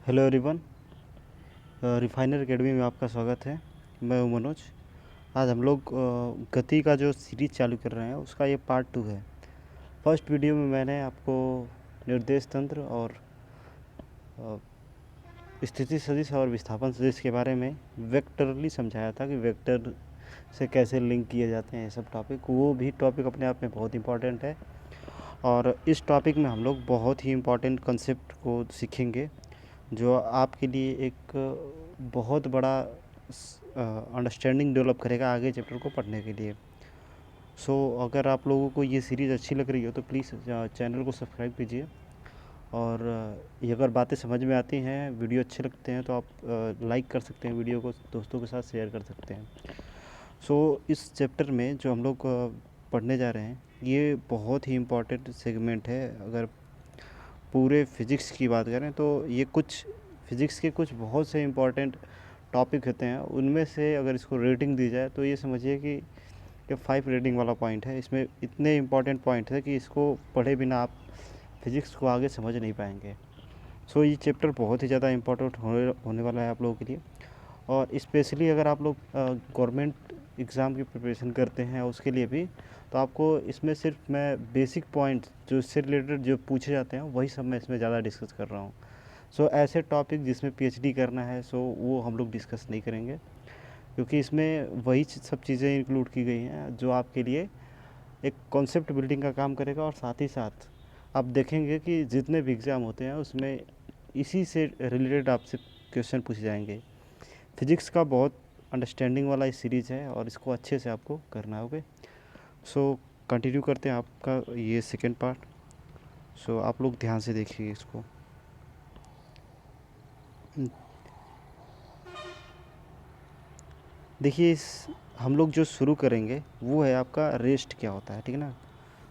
Hello everyone. Refiner academy में आपका स्वागत है। मैं हूं मनोज। आज हम लोग गति का जो सीरीज़ चालू कर रहे हैं उसका ये पार्ट 2 है। फर्स्ट वीडियो में मैंने आपको निर्देश तंत्र और अ, स्थिति सदिश और विस्थापन सदिश के बारे में वेक्टरली समझाया था कि वेक्टर से कैसे लिंक किए जाते हैं। ये सब टॉपिक, वो भी टॉपिक अपने आप में बहुत इंपॉर्टेंट है। और इस टॉपिक में हम लोग बहुत ही इम्पॉर्टेंट कंसेप्ट को सीखेंगे जो आपके लिए एक बहुत बड़ा अंडरस्टैंडिंग डेवलप करेगा आगे चैप्टर को पढ़ने के लिए। अगर आप लोगों को ये सीरीज़ अच्छी लग रही हो तो प्लीज़ चैनल को सब्सक्राइब कीजिए। और ये अगर बातें समझ में आती हैं, वीडियो अच्छे लगते हैं तो आप लाइक कर सकते हैं, वीडियो को दोस्तों के साथ शेयर कर सकते हैं। इस चैप्टर में जो हम लोग पढ़ने जा रहे हैं ये बहुत ही इम्पोर्टेंट सेगमेंट है। अगर पूरे फिज़िक्स की बात करें तो ये कुछ फिज़िक्स के कुछ बहुत से इम्पोर्टेंट टॉपिक होते हैं, उनमें से अगर इसको रेटिंग दी जाए तो ये समझिए कि ये 5 रेटिंग वाला पॉइंट है। इसमें इतने इम्पोर्टेंट पॉइंट है कि इसको पढ़े बिना आप फिज़िक्स को आगे समझ नहीं पाएंगे। ये चैप्टर बहुत ही ज़्यादा इम्पोर्टेंट होने वाला है आप लोगों के लिए। और स्पेशली अगर आप लोग गवर्नमेंट एग्ज़ाम की प्रिपरेशन करते हैं उसके लिए भी, तो आपको इसमें सिर्फ मैं बेसिक पॉइंट्स जो इससे रिलेटेड जो पूछे जाते हैं वही सब मैं इसमें ज़्यादा डिस्कस कर रहा हूँ। ऐसे टॉपिक जिसमें पीएचडी करना है वो हम लोग डिस्कस नहीं करेंगे, क्योंकि इसमें वही सब चीज़ें इंक्लूड की गई हैं जो आपके लिए एक कॉन्सेप्ट बिल्डिंग का काम करेगा। और साथ ही साथ आप देखेंगे कि जितने भी एग्ज़ाम होते हैं उसमें इसी से रिलेटेड आपसे क्वेश्चन पूछे जाएंगे। फिज़िक्स का बहुत अंडरस्टैंडिंग वाला ये सीरीज़ है और इसको अच्छे से आपको करना होगा। कंटिन्यू करते हैं आपका ये सेकेंड पार्ट। आप लोग ध्यान से देखिए इसको। देखिए, इस हम लोग जो शुरू करेंगे वो है आपका रेस्ट क्या होता है, ठीक है ना।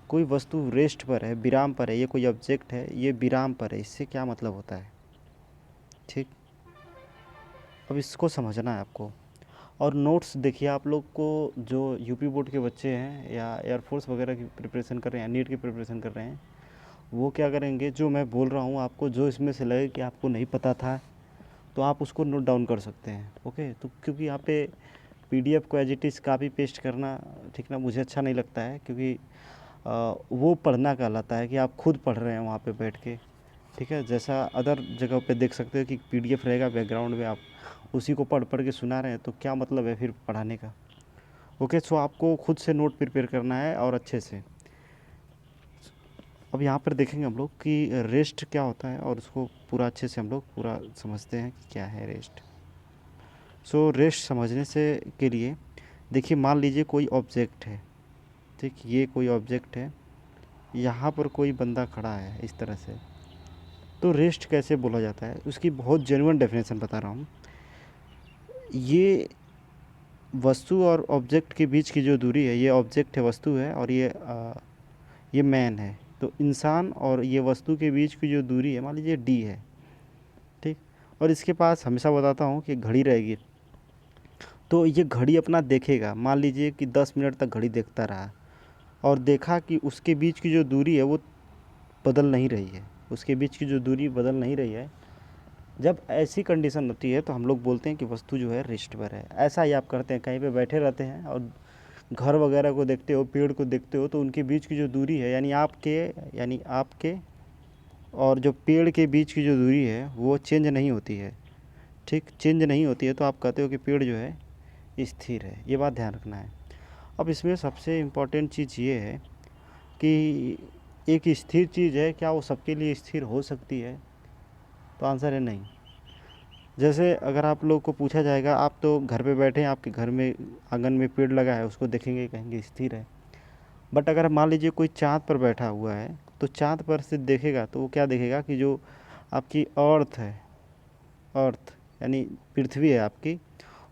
कोई वस्तु रेस्ट पर है, विराम पर है, ये कोई ऑब्जेक्ट है, ये विराम पर है, इससे क्या मतलब होता है, ठीक। अब इसको समझना है आपको। और नोट्स देखिए, आप लोग को जो यूपी बोर्ड के बच्चे हैं या एयरफोर्स वगैरह की प्रिपरेशन कर रहे हैं, नीट की प्रिपरेशन कर रहे हैं, वो क्या करेंगे, जो मैं बोल रहा हूँ आपको, जो इसमें से लगे कि आपको नहीं पता था तो आप उसको नोट डाउन कर सकते हैं। ओके, तो क्योंकि यहाँ पे पीडीएफ को as it is copy paste करना, ठीक ना, मुझे अच्छा नहीं लगता है, क्योंकि वो पढ़ना कहलाता है कि आप खुद पढ़ रहे हैं वहाँ पे बैठ के, ठीक है। जैसा अदर जगह पे देख सकते हो कि पीडीएफ रहेगा बैकग्राउंड में, आप उसी को पढ़ पढ़ के सुना रहे हैं, तो क्या मतलब है फिर पढ़ाने का। ओके, आपको खुद से नोट प्रिपेयर करना है और अच्छे से। अब यहाँ पर देखेंगे हम लोग कि रेस्ट क्या होता है और उसको पूरा अच्छे से हम लोग पूरा समझते हैं कि क्या है रेस्ट। रेस्ट समझने से के लिए देखिए, मान लीजिए कोई ऑब्जेक्ट है, ठीक, ये कोई ऑब्जेक्ट है, यहाँ पर कोई बंदा खड़ा है इस तरह से, तो रेस्ट कैसे बोला जाता है उसकी बहुत जेन्युइन डेफिनेशन बता रहा हूँ। ये वस्तु और ऑब्जेक्ट के बीच की जो दूरी है, ये ऑब्जेक्ट है, वस्तु है, और ये मैन है। तो इंसान और ये वस्तु के बीच की जो दूरी है, मान लीजिए डी है, ठीक। और इसके पास हमेशा बताता हूँ कि घड़ी रहेगी, तो ये घड़ी अपना देखेगा। मान लीजिए कि 10 मिनट तक घड़ी देखता रहा और देखा कि उसके बीच की जो दूरी है वो बदल नहीं रही है, उसके बीच की जो दूरी बदल नहीं रही है। जब ऐसी कंडीशन होती है तो हम लोग बोलते हैं कि वस्तु जो है रेस्ट पर है। ऐसा ही आप करते हैं, कहीं पे बैठे रहते हैं और घर वगैरह को देखते हो, पेड़ को देखते हो, तो उनके बीच की जो दूरी है, यानी आपके और जो पेड़ के बीच की जो दूरी है वो चेंज नहीं होती है, ठीक, चेंज नहीं होती है, तो आप कहते हो कि पेड़ जो है स्थिर है। ये बात ध्यान रखना है। अब इसमें सबसे इम्पॉर्टेंट चीज़ ये है कि एक स्थिर चीज़ है, क्या वो सबके लिए स्थिर हो सकती है? तो आंसर है नहीं। जैसे अगर आप लोग को पूछा जाएगा, आप तो घर पे बैठे हैं, आपके घर में आंगन में पेड़ लगा है, उसको देखेंगे कहेंगे स्थिर है। बट अगर मान लीजिए कोई चाँद पर बैठा हुआ है, तो चाँद पर से देखेगा तो वो क्या देखेगा कि जो आपकी अर्थ है, अर्थ यानी पृथ्वी है आपकी,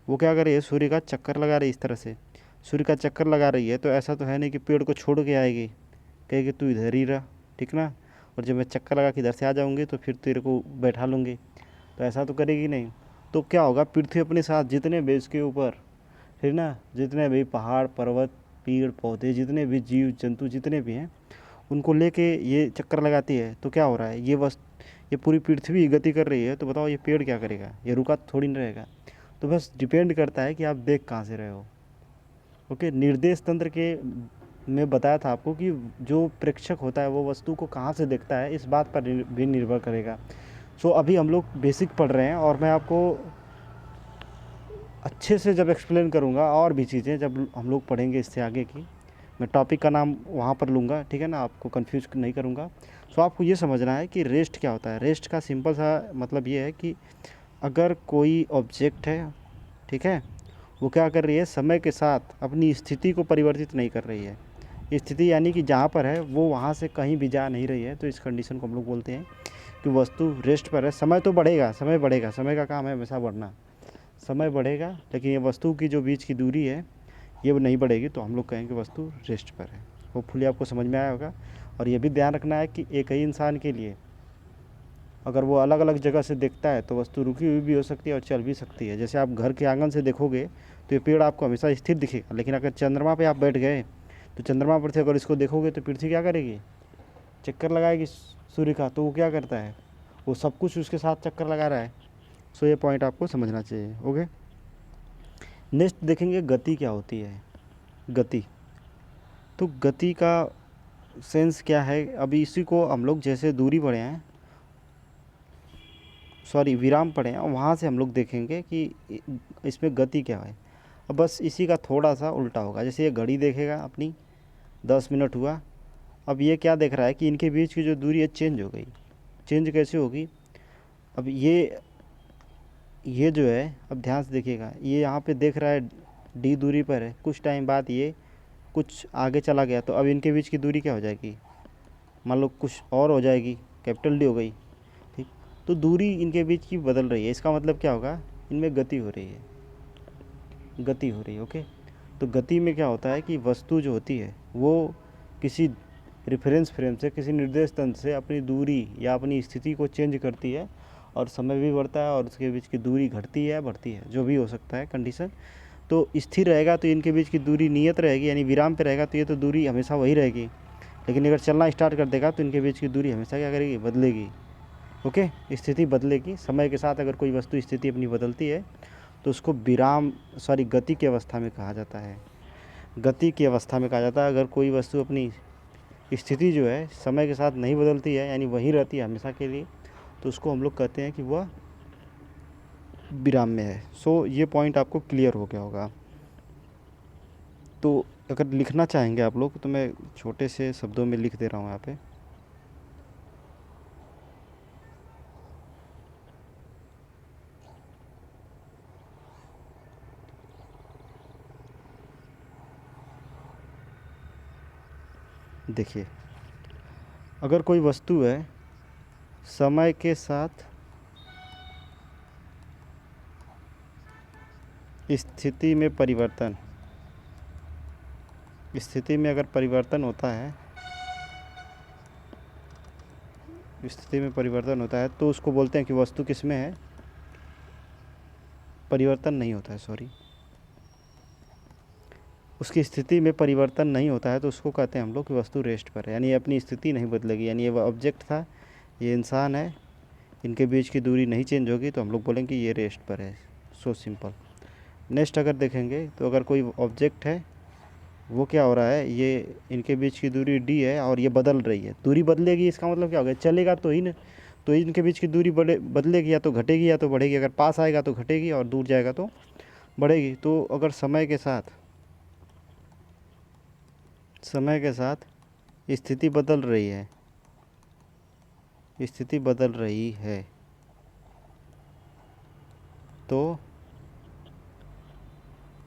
वो क्या कर रही है, सूर्य का चक्कर लगा रही है। इस तरह से सूर्य का चक्कर लगा रही है, तो ऐसा तो है नहीं कि पेड़ को छोड़ के आएगी, कहेगी तू इधर ही रह, ठीक ना, और जब मैं चक्कर लगा के इधर से आ जाऊंगी तो फिर तेरे को बैठा लूँगी, तो ऐसा तो करेगी नहीं। तो क्या होगा, पृथ्वी अपने साथ जितने भी इसके ऊपर, ठीक ना, जितने भी पहाड़ पर्वत पेड़ पौधे, जितने भी जीव जंतु जितने भी हैं, उनको लेके ये चक्कर लगाती है। तो क्या हो रहा है, ये पूरी पृथ्वी गति कर रही है, तो बताओ ये पेड़ क्या करेगा, ये रुका थोड़ी नहीं रहेगा। तो बस डिपेंड करता है कि आप देख कहाँ से रहे हो। ओके, निर्देश तंत्र के में बताया था आपको कि जो प्रेक्षक होता है वो वस्तु को कहाँ से देखता है, इस बात पर भी निर्भर करेगा। सो अभी हम लोग बेसिक पढ़ रहे हैं, और मैं आपको अच्छे से जब एक्सप्लेन करूँगा और भी चीज़ें जब हम लोग पढ़ेंगे इससे आगे की, मैं टॉपिक का नाम वहाँ पर लूँगा, ठीक है ना, आपको कंफ्यूज नहीं करूँगा। सो आपको ये समझना है कि रेस्ट क्या होता है। रेस्ट का सिंपल सा मतलब ये है कि अगर कोई ऑब्जेक्ट है, ठीक है, वो क्या कर रही है, समय के साथ अपनी स्थिति को परिवर्तित नहीं कर रही है। स्थिति यानी कि जहाँ पर है वो वहाँ से कहीं भी जा नहीं रही है, तो इस कंडीशन को हम लोग बोलते हैं कि वस्तु रेस्ट पर है। समय तो बढ़ेगा, समय बढ़ेगा, समय का काम है हमेशा बढ़ना, समय बढ़ेगा, लेकिन ये वस्तु की जो बीच की दूरी है ये नहीं बढ़ेगी, तो हम लोग कहेंगे वस्तु रेस्ट पर है। होपफुली आपको समझ में आया होगा। और ये भी ध्यान रखना है कि एक ही इंसान के लिए अगर वो अलग अलग जगह से देखता है तो वस्तु रुकी हुई भी हो सकती है और चल भी सकती है। जैसे आप घर के आंगन से देखोगे तो ये पेड़ आपको हमेशा स्थिर दिखेगा, लेकिन अगर चंद्रमा पे आप बैठ गए तो चंद्रमा पर से अगर इसको देखोगे तो पृथ्वी क्या करेगी, चक्कर लगाएगी सूर्य का। तो वो क्या करता है, वो सब कुछ उसके साथ चक्कर लगा रहा है। सो ये पॉइंट आपको समझना चाहिए। ओके, नेक्स्ट देखेंगे गति क्या होती है। गति, तो गति का सेंस क्या है, अभी इसी को हम लोग जैसे दूरी पढ़े हैं, सॉरी विराम पढ़े हैं, वहाँ से हम लोग देखेंगे कि इसमें गति क्या है। अब बस इसी का थोड़ा सा उल्टा होगा। जैसे ये घड़ी देखेगा अपनी 10 मिनट हुआ, अब ये क्या देख रहा है कि इनके बीच की जो दूरी है चेंज हो गई। चेंज कैसे होगी, अब ये जो है, अब ध्यान से देखिएगा, ये यहाँ पे देख रहा है डी दूरी पर है, कुछ टाइम बाद ये कुछ आगे चला गया, तो अब इनके बीच की दूरी क्या हो जाएगी, मान लो कुछ और हो जाएगी, कैपिटल डी हो गई, ठीक। तो दूरी इनके बीच की बदल रही है, इसका मतलब क्या होगा, इनमें गति हो रही है, गति हो रही है। ओके, तो गति में क्या होता है कि वस्तु जो होती है वो किसी रेफरेंस फ्रेम से, किसी निर्देश तंत्र से अपनी दूरी या अपनी स्थिति को चेंज करती है, और समय भी बढ़ता है और उसके बीच की दूरी घटती है बढ़ती है, जो भी हो सकता है कंडीशन। तो स्थिर रहेगा तो इनके बीच की दूरी नियत रहेगी, यानी विराम पे रहेगा तो ये तो दूरी हमेशा वही रहेगी। लेकिन अगर चलना स्टार्ट कर देगा तो इनके बीच की दूरी हमेशा क्या करेगी, बदलेगी। ओके, स्थिति बदलेगी समय के साथ। अगर कोई वस्तु स्थिति अपनी बदलती है तो उसको गति की अवस्था में कहा जाता है। गति की अवस्था में कहा जाता है। अगर कोई वस्तु अपनी स्थिति जो है समय के साथ नहीं बदलती है, यानी वहीं रहती है हमेशा के लिए, तो उसको हम लोग कहते हैं कि वह विराम में है। सो ये पॉइंट आपको क्लियर हो गया होगा। तो अगर लिखना चाहेंगे आप लोग तो मैं छोटे से शब्दों में लिख दे रहा हूँ यहाँ पे। देखिए, अगर कोई वस्तु है समय के साथ स्थिति में परिवर्तन, स्थिति में अगर परिवर्तन होता है, स्थिति में परिवर्तन होता है तो उसको बोलते हैं कि वस्तु किस में है, परिवर्तन नहीं होता है, सॉरी, उसकी स्थिति में परिवर्तन नहीं होता है तो उसको कहते हैं हम लोग कि वस्तु रेस्ट पर है, यानी ये अपनी स्थिति नहीं बदलेगी। यानी ये ऑब्जेक्ट था, ये इंसान है, इनके बीच की दूरी नहीं चेंज होगी, तो हम लोग बोलेंगे ये रेस्ट पर है। So simple. नेक्स्ट अगर देखेंगे तो अगर कोई ऑब्जेक्ट है, वो क्या हो रहा है, ये इनके बीच की दूरी डी है और ये बदल रही है, दूरी बदलेगी, इसका मतलब क्या हो गया, चलेगा तो ही न, तो इनके बीच की दूरी बदलेगी, या तो घटेगी या तो बढ़ेगी। अगर पास आएगा तो घटेगी और दूर जाएगा तो बढ़ेगी। तो अगर समय के साथ स्थिति बदल रही है, स्थिति बदल रही है, तो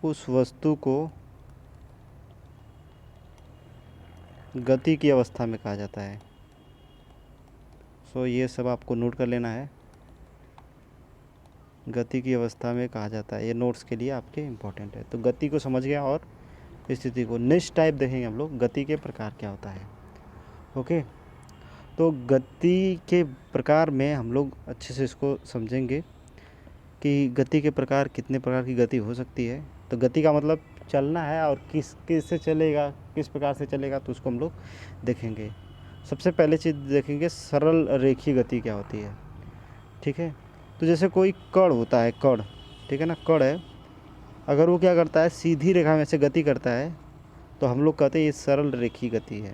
उस वस्तु को गति की अवस्था में कहा जाता है। सो ये सब आपको नोट कर लेना है, गति की अवस्था में कहा जाता है। ये नोट्स के लिए आपके इम्पोर्टेंट है। तो गति को समझ गया और स्थिति को। नेक्स्ट टाइप देखेंगे हम लोग, गति के प्रकार क्या होता है। ओके, तो गति के प्रकार में हम लोग अच्छे से इसको समझेंगे कि गति के प्रकार, कितने प्रकार की गति हो सकती है। तो गति का मतलब चलना है, और किस से चलेगा, किस प्रकार से चलेगा, तो उसको हम लोग देखेंगे। सबसे पहले चीज़ देखेंगे सरल रेखीय गति क्या होती है। ठीक है। तो जैसे कोई कण होता है, कण, ठीक है ना, कण है, अगर वो क्या करता है सीधी रेखा में से गति करता है तो हम लोग कहते हैं ये सरल रेखीय गति है,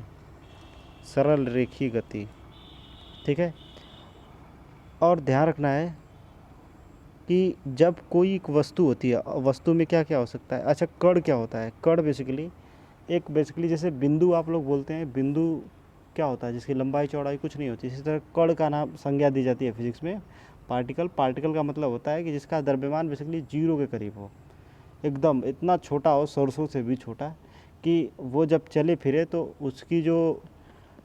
सरल रेखीय गति, ठीक है। और ध्यान रखना है कि जब कोई एक वस्तु होती है, वस्तु में क्या क्या हो सकता है। अच्छा, कण क्या होता है? कण बेसिकली जैसे बिंदु आप लोग बोलते हैं, बिंदु क्या होता है जिसकी लंबाई चौड़ाई कुछ नहीं होती। इसी तरह कण का नाम संज्ञा दी जाती है फिजिक्स में। पार्टिकल का मतलब होता है कि जिसका द्रव्यमान बेसिकली जीरो के करीब हो, एकदम इतना छोटा हो, सरसों से भी छोटा, कि वो जब चले फिरे तो उसकी जो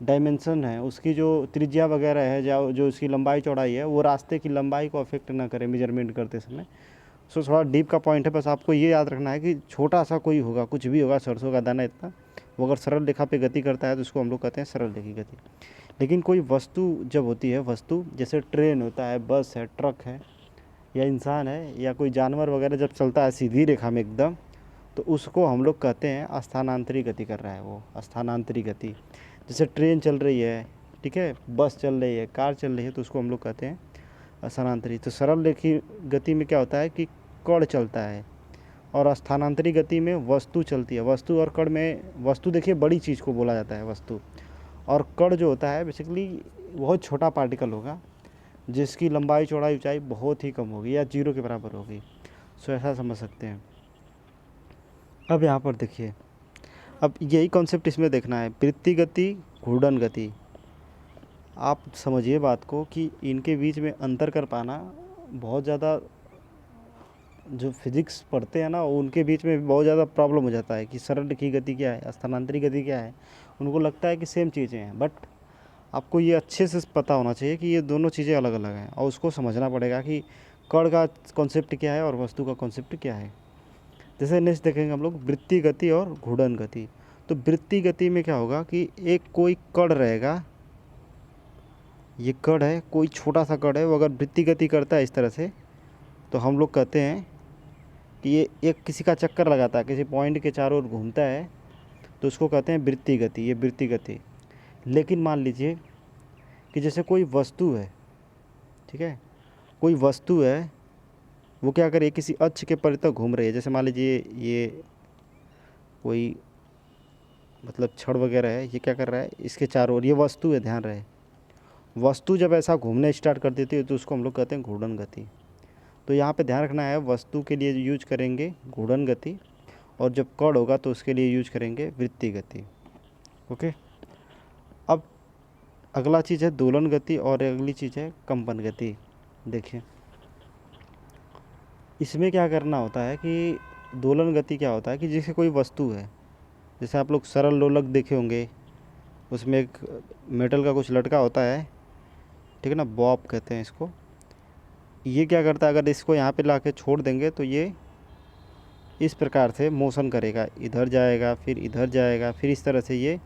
डायमेंशन है, उसकी जो त्रिज्या वगैरह है, जो उसकी लंबाई चौड़ाई है, वो रास्ते की लंबाई को अफेक्ट ना करे मेजरमेंट करते समय। सो थोड़ा डीप का पॉइंट है, बस आपको ये याद रखना है कि छोटा सा कोई होगा, कुछ भी होगा, सरसों का दाना इतना, वो अगर सरल रेखा पे गति करता है तो उसको हम लोग कहते हैं सरल रेखी गति। लेकिन कोई वस्तु जब होती है, वस्तु जैसे ट्रेन होता है, बस है, ट्रक है, या इंसान है, या कोई जानवर वगैरह जब चलता है सीधी रेखा में एकदम, तो उसको हम लोग कहते हैं स्थानांतरी गति कर रहा है, वो स्थानांतरी गति। जैसे ट्रेन चल रही है, ठीक है, बस चल रही है, कार चल रही है, तो उसको हम लोग कहते हैं स्थानांतरी। तो सरल रेखी गति में क्या होता है कि कण चलता है, और स्थानांतरी गति में वस्तु चलती है। वस्तु और कण में, वस्तु देखिए बड़ी चीज़ को बोला जाता है वस्तु, और कण जो होता है बेसिकली बहुत छोटा पार्टिकल होगा जिसकी लंबाई चौड़ाई ऊंचाई बहुत ही कम होगी या जीरो के बराबर होगी। सो ऐसा समझ सकते हैं। अब यहाँ पर देखिए, अब यही कॉन्सेप्ट इसमें देखना है, वृत्तीय गति, घूर्णन गति। आप समझिए बात को कि इनके बीच में अंतर कर पाना बहुत ज़्यादा, जो फिजिक्स पढ़ते हैं ना उनके बीच में बहुत ज़्यादा प्रॉब्लम हो जाता है कि सरल रेखीय गति क्या है, स्थानांतरित गति क्या है। उनको लगता है कि सेम चीज़ें हैं, बट आपको ये अच्छे से पता होना चाहिए कि ये दोनों चीज़ें अलग अलग हैं, और उसको समझना पड़ेगा कि कण का कॉन्सेप्ट क्या है और वस्तु का कॉन्सेप्ट क्या है। जैसे नेक्स्ट देखेंगे हम लोग वृत्तीय गति और घूर्णन गति। तो वृत्तीय गति में क्या होगा कि एक कोई कण रहेगा, ये कण है, कोई छोटा सा कण है, वो अगर वृत्तीय गति करता है इस तरह से, तो हम लोग कहते हैं कि ये एक किसी का चक्कर लगाता है, किसी पॉइंट के चारों ओर घूमता है, तो उसको कहते हैं वृत्तीय गति, ये वृत्तीय गति। लेकिन मान लीजिए कि जैसे कोई वस्तु है, ठीक है, कोई वस्तु है, वो क्या करे, किसी अक्ष के परितः घूम रही है। जैसे मान लीजिए ये कोई मतलब छड़ वगैरह है, ये क्या कर रहा है, इसके चारों ओर, ये वस्तु है, ध्यान रहे, वस्तु जब ऐसा घूमने स्टार्ट कर देती है तो उसको हम लोग कहते हैं घूर्णन गति। तो यहाँ पे ध्यान रखना है, वस्तु के लिए यूज करेंगे घूर्णन गति, और जब कण होगा तो उसके लिए यूज करेंगे वृत्तीय गति। ओके। अब अगला चीज़ है दोलन गति, और अगली चीज़ है कंपन गति। देखिए इसमें क्या करना होता है कि दोलन गति क्या होता है कि जैसे कोई वस्तु है, जैसे आप लोग सरल लोलक देखे होंगे, उसमें एक मेटल का कुछ लटका होता है, ठीक है ना, बॉब कहते हैं इसको। ये क्या करता है, अगर इसको यहाँ पे ला के छोड़ देंगे तो ये इस प्रकार से मोशन करेगा, इधर जाएगा, फिर इधर जाएगा, फिर इस तरह से ये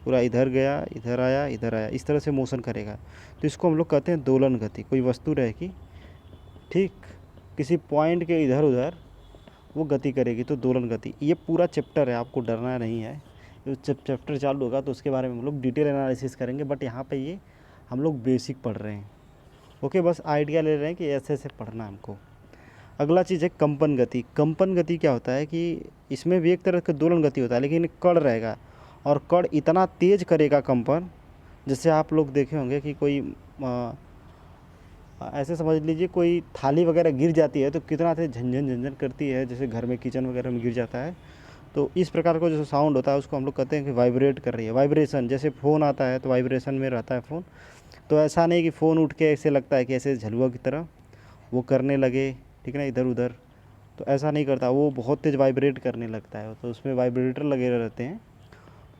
पूरा इधर गया, इधर आया, इधर आया, इस तरह से मोशन करेगा। तो इसको हम लोग कहते हैं दोलन गति। कोई वस्तु रहेगी, ठीक, किसी पॉइंट के इधर उधर वो गति करेगी, तो दोलन गति। ये पूरा चैप्टर है, आपको डरना नहीं है। जब चैप्टर चालू होगा तो उसके बारे में हम लोग डिटेल एनालिसिस करेंगे, बट यहाँ पे ये हम लोग बेसिक पढ़ रहे हैं। ओके, बस आइडिया ले रहे हैं कि ऐसे ऐसे पढ़ना हमको। अगला चीज़ है कंपन गति। कंपन गति क्या होता है कि इसमें भी एक तरह का दोलन गति होता है, लेकिन कण रहेगा, और कण इतना तेज करेगा कंपन, जैसे आप लोग देखे होंगे कि कोई ऐसे समझ लीजिए कोई थाली वगैरह गिर जाती है तो कितना तेज झंझन झंझन करती है, जैसे घर में किचन वगैरह में गिर जाता है, तो इस प्रकार का जो साउंड होता है उसको हम लोग कहते हैं कि वाइब्रेट कर रही है। वाइब्रेशन, जैसे फ़ोन आता है तो वाइब्रेशन में रहता है फ़ोन, तो ऐसा नहीं कि फ़ोन उठ के ऐसे लगता है कि ऐसे झलुआ की तरह वो करने लगे, ठीक है ना, इधर उधर, तो ऐसा नहीं करता, वो बहुत तेज़ वाइब्रेट करने लगता है, तो उसमें वाइब्रेटर लगे रहते हैं।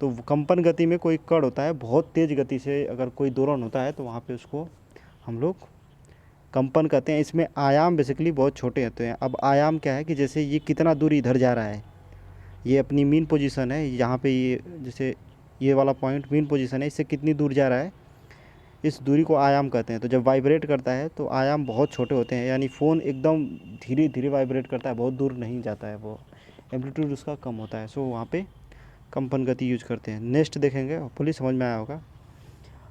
तो कंपन गति में कोई कण होता है, बहुत तेज़ गति से अगर कोई दोलन होता है तो वहाँ पे उसको हम लोग कंपन कहते हैं। इसमें आयाम बेसिकली बहुत छोटे होते हैं। अब आयाम क्या है कि जैसे ये कितना दूर इधर जा रहा है, ये अपनी मीन पोजीशन है, यहाँ पे ये जैसे ये वाला पॉइंट मीन पोजीशन है, इससे कितनी दूर जा रहा है, इस दूरी को आयाम कहते हैं। तो जब वाइब्रेट करता है तो आयाम बहुत छोटे होते हैं, यानी फ़ोन एकदम धीरे धीरे वाइब्रेट करता है, बहुत दूर नहीं जाता है, वो एम्पलीट्यूड उसका कम होता है। सो वहाँ पे कंपन गति यूज करते हैं। नेक्स्ट देखेंगे, होपफुली समझ में आया होगा।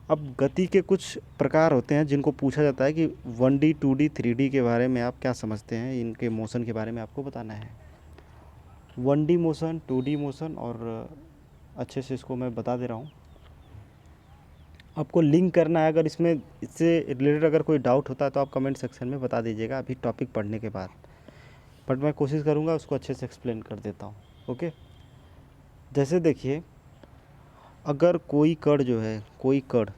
अब गति के कुछ प्रकार होते हैं जिनको पूछा जाता है कि 1D 2D 3D के बारे में आप क्या समझते हैं, इनके मोशन के बारे में आपको बताना है। 1D मोशन, 2D मोशन, और अच्छे से इसको मैं बता दे रहा हूँ। आपको लिंक करना है, अगर इससे रिलेटेड अगर कोई डाउट होता है तो आप कमेंट सेक्शन में बता दीजिएगा अभी टॉपिक पढ़ने के बाद, बट मैं कोशिश करूँगा उसको अच्छे से एक्सप्लेन कर देता हूँ। ओके, जैसे देखिए, अगर कोई कण जो है, कोई कण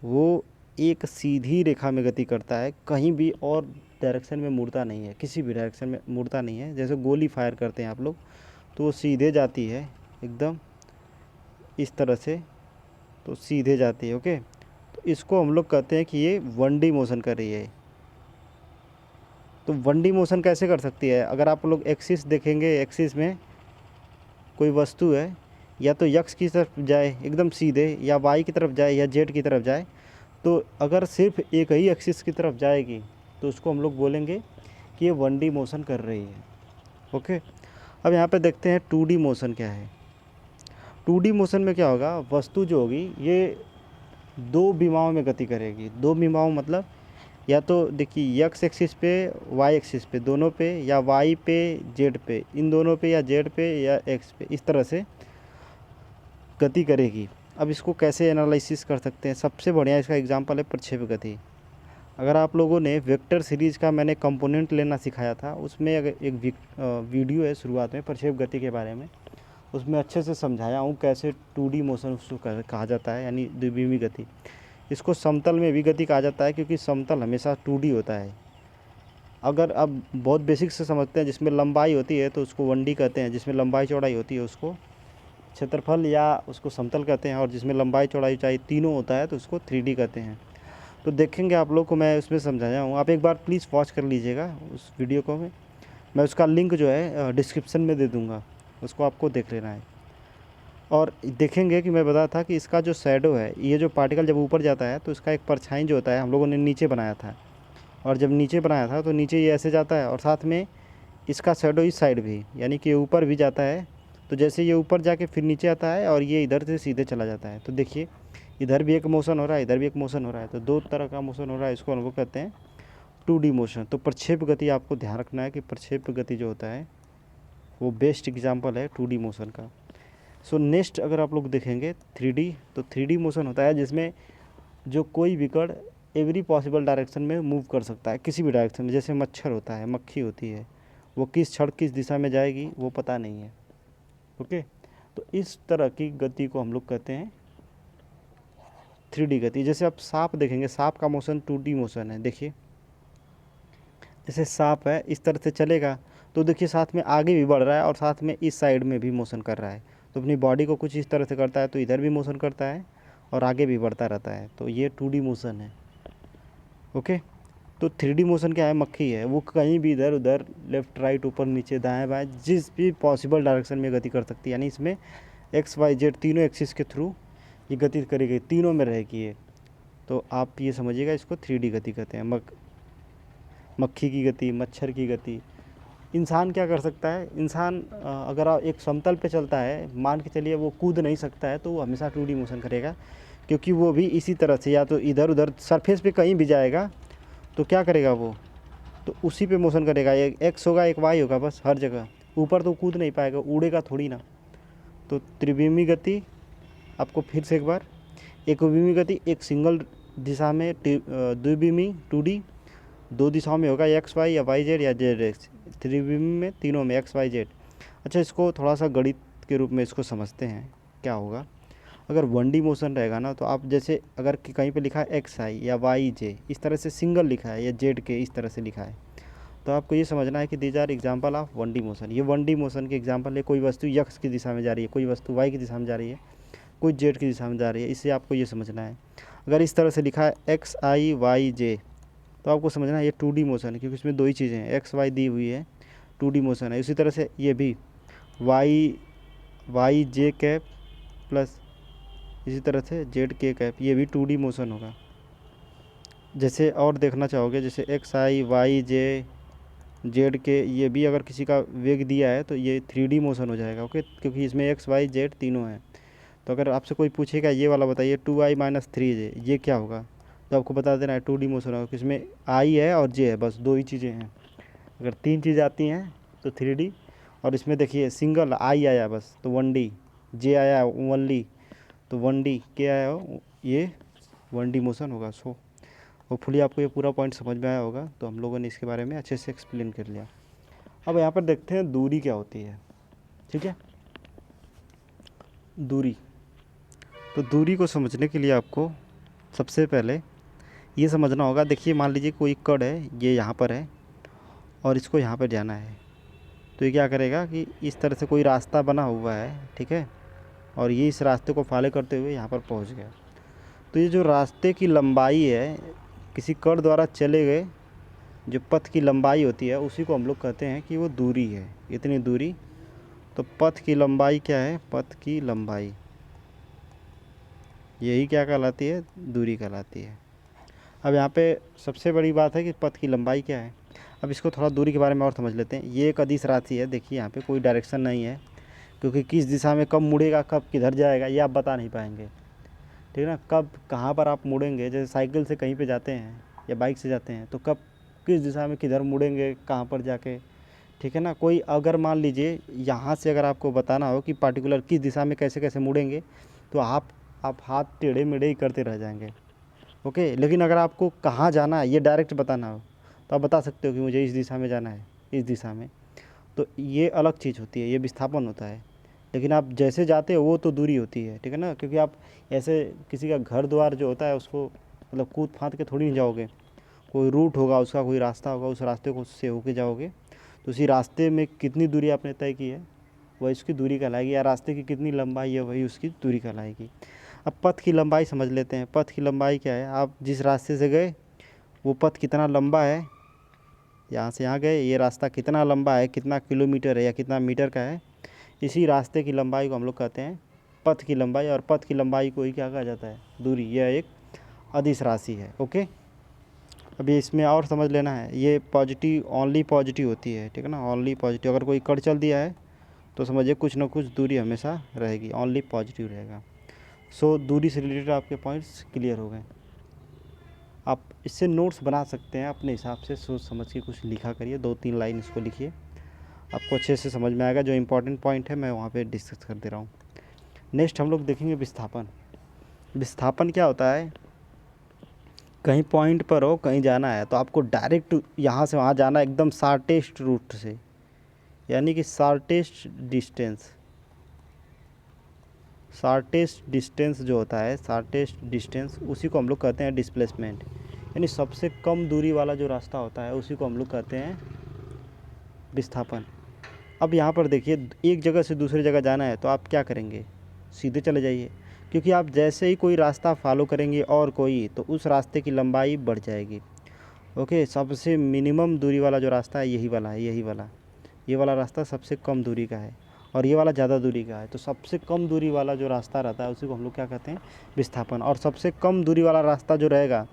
वो एक सीधी रेखा में गति करता है, कहीं भी और डायरेक्शन में मुड़ता नहीं है, किसी भी डायरेक्शन में मुड़ता नहीं है। जैसे गोली फायर करते हैं आप लोग तो वो सीधे जाती है एकदम इस तरह से, तो सीधे जाती है। ओके, तो इसको हम लोग कहते हैं कि ये 1D मोशन कर रही है। तो 1D मोशन कैसे कर सकती है? अगर आप लोग एक्सिस देखेंगे, एक्सिस में कोई वस्तु है, या तो यक्स की तरफ जाए एकदम सीधे, या वाई की तरफ जाए, या जेड की तरफ जाए, तो अगर सिर्फ एक ही एक्सिस की तरफ जाएगी तो उसको हम लोग बोलेंगे कि ये 1D मोशन कर रही है। ओके, अब यहाँ पे देखते हैं 2D मोशन क्या है। 2D मोशन में क्या होगा, वस्तु जो होगी ये दो विमाओं में गति करेगी। दो विमाओं मतलब या तो देखिए यक्स एक्सिस पे, वाई एक्सिस पे, दोनों पे, या वाई पे, जेड पे, इन दोनों पे, या जेड पे, या एक्स पे, इस तरह से गति करेगी। अब इसको कैसे एनालिसिस कर सकते हैं? सबसे बढ़िया इसका एग्जांपल है प्रक्षेप गति। अगर आप लोगों ने वेक्टर सीरीज़ का मैंने कंपोनेंट लेना सिखाया था, उसमें अगर एक वीडियो है शुरुआत में प्रक्षेप गति के बारे में, उसमें अच्छे से समझाया हूँ कैसे 2D मोशन उसको कहा जाता है, यानी द्विविमी गति। इसको समतल में भी गति कहा जाता है, क्योंकि समतल हमेशा 2D होता है। अगर अब बहुत बेसिक से समझते हैं, जिसमें लंबाई होती है तो उसको 1D कहते हैं, जिसमें लंबाई चौड़ाई होती है उसको क्षेत्रफल या उसको समतल कहते हैं, और जिसमें लंबाई चौड़ाई ऊंचाई तीनों होता है तो उसको 3D कहते हैं। तो देखेंगे आप लोग को मैं उसमें समझाया हूँ, आप एक बार प्लीज़ वॉच कर लीजिएगा उस वीडियो को। मैं उसका लिंक जो है डिस्क्रिप्शन में दे दूँगा, उसको आपको देख लेना है। और देखेंगे कि मैं बताया था कि इसका जो शैडो है, ये जो पार्टिकल जब ऊपर जाता है तो इसका एक परछाई जो होता है हम लोगों ने नीचे बनाया था, और जब नीचे बनाया था तो नीचे ये ऐसे जाता है, और साथ में इसका शैडो इस साइड भी, यानी कि ऊपर भी जाता है। तो जैसे ये ऊपर जाके फिर नीचे आता है, और ये इधर से सीधे चला जाता है। तो देखिए, इधर भी एक मोशन हो रहा है, इधर भी एक मोशन हो रहा है, तो दो तरह का मोशन हो रहा है। इसको हम लोग कहते हैं 2D मोशन। तो प्रक्षेप गति आपको ध्यान रखना है कि प्रक्षेप गति जो होता है वो बेस्ट एग्जाम्पल है 2D मोशन का। सो नेक्स्ट अगर आप लोग देखेंगे 3D, तो 3D मोशन होता है जिसमें जो कोई भी कण एवरी पॉसिबल डायरेक्शन में मूव कर सकता है, किसी भी डायरेक्शन में। जैसे मच्छर होता है, मक्खी होती है, वो किस क्षण किस दिशा में जाएगी वो पता नहीं है। ओके, तो इस तरह की गति को हम लोग कहते हैं 3D गति। जैसे आप सांप देखेंगे, सांप का मोशन 2D मोशन है। देखिए, जैसे सांप है इस तरह से चलेगा तो देखिए साथ में आगे भी बढ़ रहा है, और साथ में इस साइड में भी मोशन कर रहा है। तो अपनी बॉडी को कुछ इस तरह से करता है तो इधर भी मोशन करता है और आगे भी बढ़ता रहता है, तो ये 2D मोशन है। ओके, तो 3D मोशन क्या है? मक्खी है, वो कहीं भी इधर उधर, लेफ्ट राइट, ऊपर नीचे, दाएं बाएं, जिस भी पॉसिबल डायरेक्शन में गति कर सकती है। यानी इसमें एक्स वाई जेड तीनों एक्सिस के थ्रू ये गति करेगी, तीनों में रहेगी ये। तो आप ये समझिएगा, इसको 3D गति कहते हैं। मक्खी की गति, मच्छर की गति। इंसान क्या कर सकता है? इंसान अगर एक समतल पे चलता है, मान के चलिए वो कूद नहीं सकता है, तो वो हमेशा 2D मोशन करेगा, क्योंकि वो भी इसी तरह से या तो इधर उधर सरफेस पे कहीं भी जाएगा तो क्या करेगा वो, तो उसी पे मोशन करेगा। एक एक्स होगा, एक वाई होगा, बस हर जगह। ऊपर तो कूद नहीं पाएगा, उड़ेगा थोड़ी ना। तो त्रिविमी गति, आपको फिर से एक बार, एकविमी गति एक सिंगल दिशा में, द्विविमी 2D दो दिशाओं में होगा, एक्स वाई या वाई जेड या जेड एक्स। त्रिविमी में तीनों में एक्स वाई जेड। अच्छा, इसको थोड़ा सा गणित के रूप में इसको समझते हैं क्या होगा। अगर 1D मोशन रहेगा ना, तो आप जैसे अगर कहीं पे लिखा है एक्स आई या वाई जे, इस तरह से सिंगल लिखा है, या जेड के इस तरह से लिखा है, तो आपको ये समझना है कि these are example of 1D motion. ये 1D मोशन के एग्जाम्पल है। कोई वस्तु यक्स की दिशा में जा रही है, कोई वस्तु वाई की दिशा में जा रही है, कोई जेड की दिशा में जा रही है। इससे आपको ये समझना है। अगर इस तरह से लिखा है एक्स आई वाई जे, तो आपको समझना है ये 2D मोशन है, क्योंकि इसमें दो ही चीज़ें हैं, एक्स वाई दी हुई है, 2D मोशन है। इसी तरह से ये भी वाई जे कैप प्लस इसी तरह से जेड के कैप, ये भी 2D मोशन होगा। जैसे और देखना चाहोगे, जैसे एक्स आई वाई जे जेड के, ये भी अगर किसी का वेग दिया है तो ये 3D मोशन हो जाएगा। ओके, क्योंकि इसमें एक्स वाई जेड तीनों हैं। तो अगर आपसे कोई पूछेगा ये वाला बताइए 2i माइनस 3j ये क्या होगा, तो आपको बता देना है 2D मोशन होगा, किसमें i है और j है, बस 2 ही चीज़ें हैं। अगर 3 चीज़ें आती हैं तो 3D, और इसमें देखिए सिंगल i आया बस तो 1D, j आया ओनली तो 1D, क्या आया हो ये 1D मोशन होगा। सो होपफुली आपको ये पूरा पॉइंट समझ में आया होगा। तो हम लोगों ने इसके बारे में अच्छे से एक्सप्लेन कर लिया। अब यहाँ पर देखते हैं दूरी क्या होती है। ठीक है, दूरी। तो दूरी को समझने के लिए आपको सबसे पहले ये समझना होगा। देखिए मान लीजिए कोई कण है, ये यहाँ पर है और इसको यहाँ पर जाना है, तो ये क्या करेगा कि इस तरह से कोई रास्ता बना हुआ है, ठीक है, और ये इस रास्ते को फॉलो करते हुए यहाँ पर पहुँच गया। तो ये जो रास्ते की लंबाई है, किसी कण द्वारा चले गए जो पथ की लंबाई होती है, उसी को हम लोग कहते हैं कि वो दूरी है, इतनी दूरी। तो पथ की लंबाई क्या है, पथ की लंबाई, यही क्या कहलाती है, दूरी कहलाती है। अब यहाँ पे सबसे बड़ी बात है कि पथ की लंबाई क्या है। अब इसको थोड़ा दूरी के बारे में और समझ लेते हैं। ये एक अदिश राशि है। देखिए यहाँ पे कोई डायरेक्शन नहीं है, क्योंकि किस दिशा में कब मुड़ेगा, कब किधर जाएगा, ये आप बता नहीं पाएंगे। ठीक है ना, कब कहाँ पर आप मुड़ेंगे, जैसे साइकिल से कहीं पे जाते हैं या बाइक से जाते हैं, तो कब किस दिशा में किधर मुड़ेंगे, कहाँ पर जाके। ठीक है ना, कोई अगर मान लीजिए यहाँ से अगर आपको बताना हो कि पार्टिकुलर किस दिशा में कैसे कैसे मुड़ेंगे, तो आप हाथ टेढ़े मेढ़े ही करते रह जाएंगे। ओके, लेकिन अगर आपको कहाँ जाना है ये डायरेक्ट बताना हो, तो आप बता सकते हो कि मुझे इस दिशा में जाना है, इस दिशा में। तो ये अलग चीज़ होती है, ये विस्थापन होता है। लेकिन आप जैसे जाते हो वो तो दूरी होती है। ठीक है ना, क्योंकि आप ऐसे किसी का घर द्वार जो होता है उसको मतलब कूद फाँद के थोड़ी नहीं जाओगे। कोई रूट होगा उसका, कोई रास्ता होगा, उस रास्ते को से होके जाओगे। तो उसी रास्ते में कितनी दूरी आपने तय की है वही उसकी दूरी कहलाएगी, या रास्ते की कितनी लंबाई है वही उसकी दूरी कहलाएगी। अब पथ की लंबाई समझ लेते हैं। पथ की लंबाई क्या है, आप जिस रास्ते से गए वो पथ कितना लंबा है, यहाँ से यहाँ गए, ये रास्ता कितना लंबा है, कितना किलोमीटर है या कितना मीटर का है, इसी रास्ते की लंबाई को हम लोग कहते हैं पथ की लंबाई। और पथ की लंबाई को ही क्या कहा जाता है, दूरी। यह एक अदिश राशि है। ओके, अभी इसमें और समझ लेना है, ये पॉजिटिव, ओनली पॉजिटिव होती है। ठीक है ना, ओनली पॉजिटिव। अगर कोई कण चल दिया है तो समझिए कुछ ना कुछ दूरी हमेशा रहेगी, ओनली पॉजिटिव रहेगा। सो दूरी से रिलेटेड आपके पॉइंट्स क्लियर हो गए। आप इससे नोट्स बना सकते हैं अपने हिसाब से, सोच समझ के कुछ लिखा करिए, 2-3 लाइन इसको लिखिए, आपको अच्छे से समझ में आएगा। जो इम्पोर्टेंट पॉइंट है मैं वहाँ पे डिस्कस कर दे रहा हूँ। नेक्स्ट हम लोग देखेंगे विस्थापन। विस्थापन क्या होता है, कहीं पॉइंट पर हो, कहीं जाना है, तो आपको डायरेक्ट यहाँ से वहाँ जाना है एकदम शॉर्टेस्ट रूट से, यानी कि शॉर्टेस्ट डिस्टेंस। शॉर्टेस्ट डिस्टेंस जो होता है, शॉर्टेस्ट डिस्टेंस, उसी को हम लोग कहते हैं डिस्प्लेसमेंट। यानी सबसे कम दूरी वाला जो रास्ता होता है उसी को हम लोग कहते हैं विस्थापन। अब यहाँ पर देखिए, एक जगह से दूसरी जगह जाना है तो आप क्या करेंगे, सीधे चले जाइए, क्योंकि आप जैसे ही कोई रास्ता फॉलो करेंगे और कोई, तो उस रास्ते की लंबाई बढ़ जाएगी। ओके, सबसे मिनिमम दूरी वाला जो रास्ता है यही वाला है, यही वाला, ये वाला रास्ता सबसे कम दूरी का है और ये वाला ज़्यादा दूरी का है। तो सबसे कम दूरी वाला जो रास्ता रहता है उसी को हम लोग क्या कहते हैं, विस्थापन। और सबसे कम दूरी वाला रास्ता जो रहेगा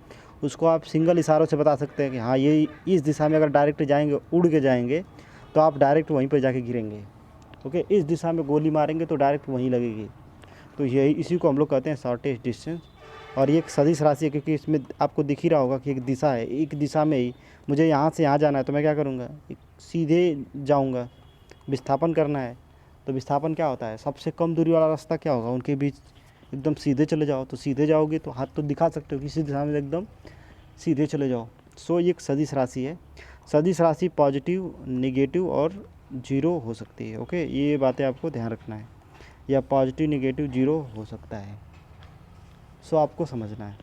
उसको आप सिंगल इशारों से बता सकते हैं कि हाँ ये इस दिशा में अगर डायरेक्ट जाएंगे, उड़ के जाएंगे, तो आप डायरेक्ट वहीं पर जाके गिरेंगे। ओके, इस दिशा में गोली मारेंगे तो डायरेक्ट वहीं लगेगी। तो यही, इसी को हम लोग कहते हैं शॉर्टेस्ट डिस्टेंस। और ये एक सदिश राशि है, क्योंकि इसमें आपको दिख ही रहा होगा कि एक दिशा है, एक दिशा में ही मुझे यहाँ से यहाँ जाना है, तो मैं क्या करूँगा, सीधे जाऊँगा। विस्थापन करना है तो विस्थापन क्या होता है, सबसे कम दूरी वाला रास्ता क्या होगा, उनके बीच एकदम सीधे चले जाओ। तो सीधे जाओगे तो हाथ तो दिखा सकते हो कि इसी दिशा में एकदम सीधे चले जाओ। सो ये एक सदिश राशि है। सदिश राशि पॉजिटिव, निगेटिव और जीरो हो सकती है। ओके, ये बातें आपको ध्यान रखना है, या पॉजिटिव, निगेटिव, जीरो हो सकता है। सो आपको समझना है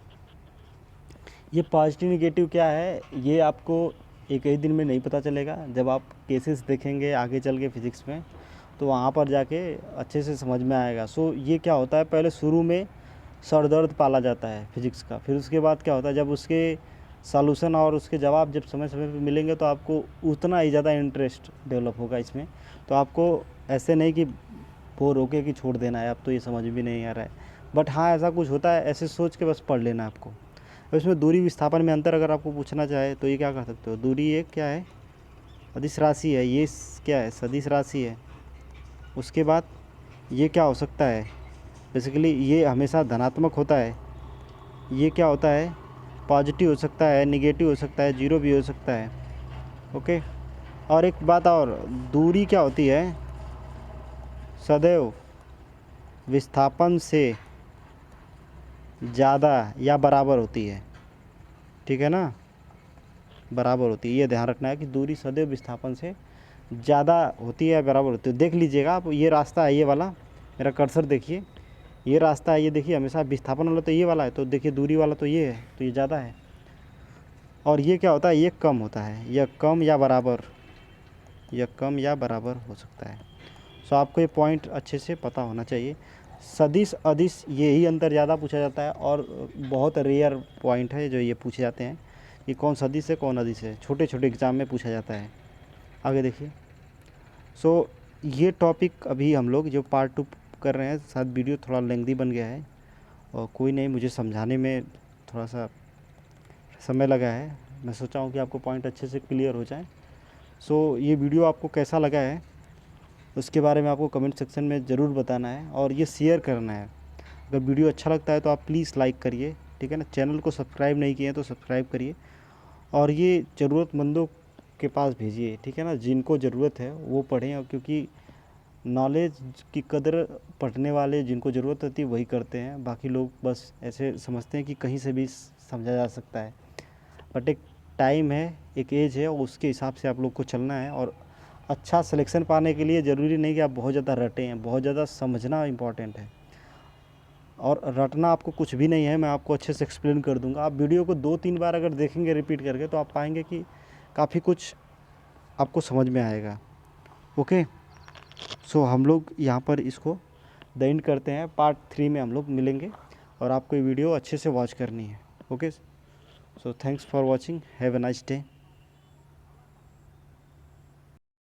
ये पॉजिटिव निगेटिव क्या है, ये आपको एक ही दिन में नहीं पता चलेगा। जब आप केसेस देखेंगे आगे चल के फिज़िक्स में, तो वहाँ पर जाके अच्छे से समझ में आएगा। सो ये क्या होता है, पहले शुरू में सर दर्द पाला जाता है फिज़िक्स का, फिर उसके बाद क्या होता है, जब उसके सॉल्यूशन और उसके जवाब जब समय समय पे मिलेंगे तो आपको उतना ही ज़्यादा इंटरेस्ट डेवलप होगा इसमें। तो आपको ऐसे नहीं कि बोर होके कि छोड़ देना है, अब तो ये समझ भी नहीं आ रहा है, बट हाँ ऐसा कुछ होता है, ऐसे सोच के बस पढ़ लेना आपको। अब इसमें दूरी विस्थापन में अंतर अगर आपको पूछना चाहे तो ये क्या कर सकते हो, दूरी एक क्या है, अदिश राशि है, क्या है, सदिश राशि है। उसके बाद ये क्या हो सकता है, बेसिकली ये हमेशा धनात्मक होता है। ये क्या होता है, पॉजिटिव हो सकता है, निगेटिव हो सकता है, जीरो भी हो सकता है। ओके। और एक बात और, दूरी क्या होती है, सदैव विस्थापन से ज़्यादा या बराबर होती है। ठीक है ना, बराबर होती है। ये ध्यान रखना है कि दूरी सदैव विस्थापन से ज़्यादा होती है या बराबर होती है। देख लीजिएगा आप, ये रास्ता है, ये वाला, मेरा कर्सर देखिए, ये रास्ता है, ये देखिए हमेशा विस्थापन वाला तो ये वाला है, तो देखिए दूरी वाला तो ये है, तो ये ज़्यादा है। और ये क्या होता है, ये कम होता है, यह कम या बराबर, यह कम या बराबर हो सकता है। सो आपको ये पॉइंट अच्छे से पता होना चाहिए। सदिश अदिश यही अंतर ज़्यादा पूछा जाता है, और बहुत रेयर पॉइंट है जो ये पूछे जाते हैं कि कौन सदिश है कौन अदिश है, छोटे छोटे एग्ज़ाम में पूछा जाता है। आगे देखिए। सो ये टॉपिक अभी हम लोग जो पार्ट 2 कर रहे हैं, शायद वीडियो थोड़ा लेंथी बन गया है, और कोई नहीं, मुझे समझाने में थोड़ा सा समय लगा है। मैं सोचा हूँ कि आपको पॉइंट अच्छे से क्लियर हो जाए। सो ये वीडियो आपको कैसा लगा है उसके बारे में आपको कमेंट सेक्शन में ज़रूर बताना है, और ये शेयर करना है। अगर वीडियो अच्छा लगता है तो आप प्लीज़ लाइक करिए, ठीक है ना। चैनल को सब्सक्राइब नहीं किए हैं तो सब्सक्राइब करिए, और ये ज़रूरतमंदों के पास भेजिए, ठीक है ना। जिनको ज़रूरत है वो पढ़ें, और क्योंकि नॉलेज की कदर पढ़ने वाले, जिनको ज़रूरत होती है वही करते हैं। बाकी लोग बस ऐसे समझते हैं कि कहीं से भी समझा जा सकता है, बट एक टाइम है, एक एज है, उसके हिसाब से आप लोग को चलना है। और अच्छा सिलेक्शन पाने के लिए ज़रूरी नहीं कि आप बहुत ज़्यादा रटें हैं, बहुत ज़्यादा समझना इम्पॉर्टेंट है। और रटना आपको कुछ भी नहीं है, मैं आपको अच्छे से एक्सप्लेन कर दूंगा। आप वीडियो को 2-3 बार अगर देखेंगे रिपीट करके, तो आप पाएंगे कि काफ़ी कुछ आपको समझ में आएगा। ओके। सो हम लोग यहाँ पर इसको द एंड करते हैं। पार्ट 3 में हम लोग मिलेंगे, और आपको ये वीडियो अच्छे से वॉच करनी है। Okay. So thanks for watching, have a nice day.